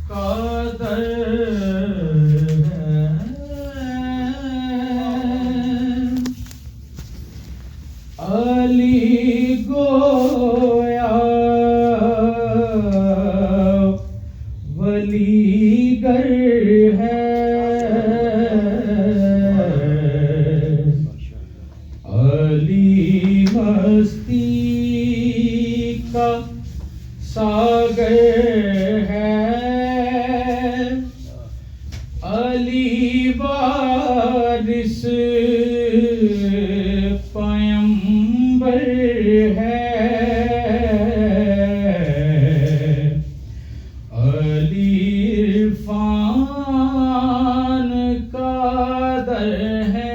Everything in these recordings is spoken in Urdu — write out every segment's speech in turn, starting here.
قدر علی گویا ولی گر ہے علی مستی کا ساگر ہے علی وارث پیمبر ہے علی عرفان کا در ہے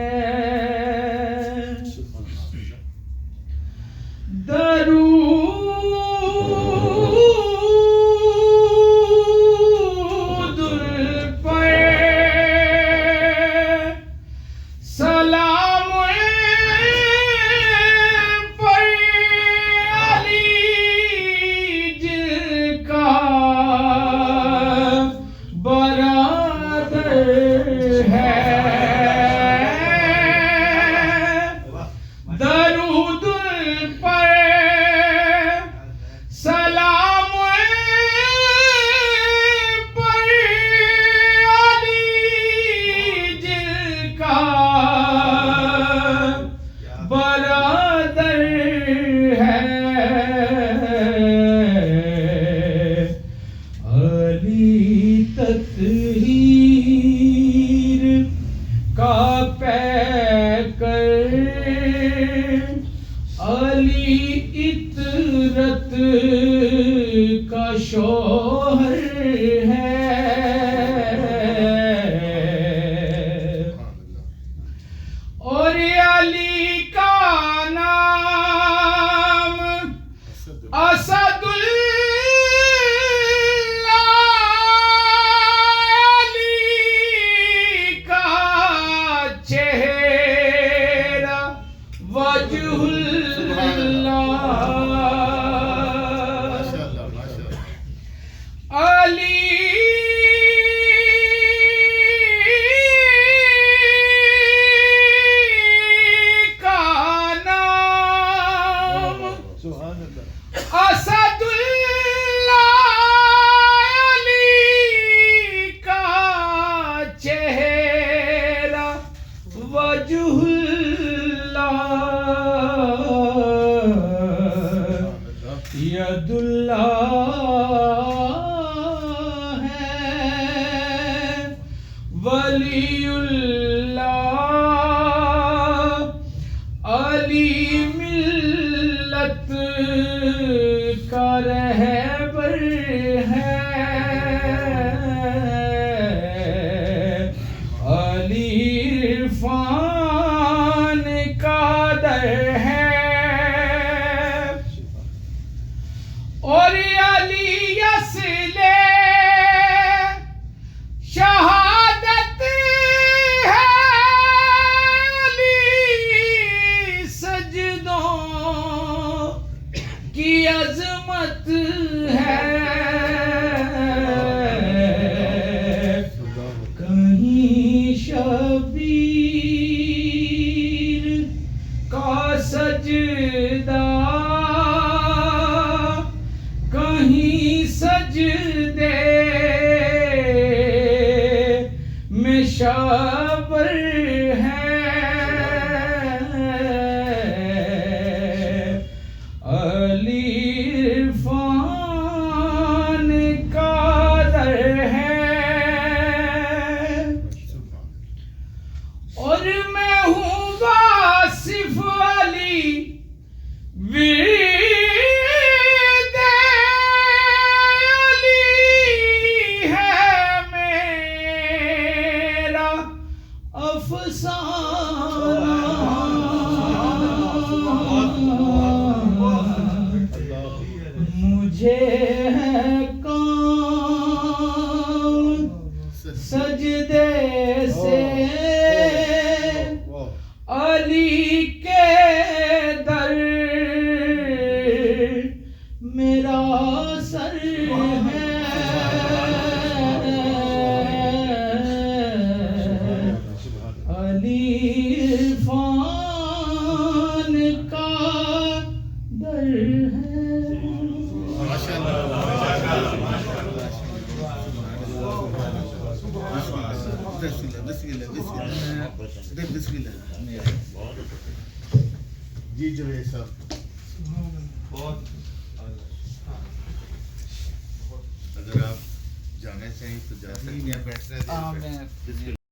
درود پر سلام پر علی جل کا برادر ہے درود پر سلام پر علی جل کا برادر ہے علی تطہیر کا پیکر علی عطرت کا شوہر ہے اور علی کا نام اسد اللہ علی کا چہرہ وجہ علی کا نام اسد اللہ علی کا چہرہ وجہ اللہ ید اللہ ہے ولی اللہ علی ملت کا رہبر ہے علی عرفان کا در ہے اور علی اصل شہادت ہے علی سجدوں کی عظمت ہے کہیں شبیر کا سجدہ کہیں سجدے میں شابر ہے علی عرفان کا در ہے اور میں ہوں واصف علی ورد علی ہے میرا افسانہ مجھے ہے کام سجدے سے علی کے در میرا سر ہے عرفان کا در ہے. جی جوید صاحب اگر آپ جانا چاہیں تو جا سکتے ہیں. بیٹھنا میں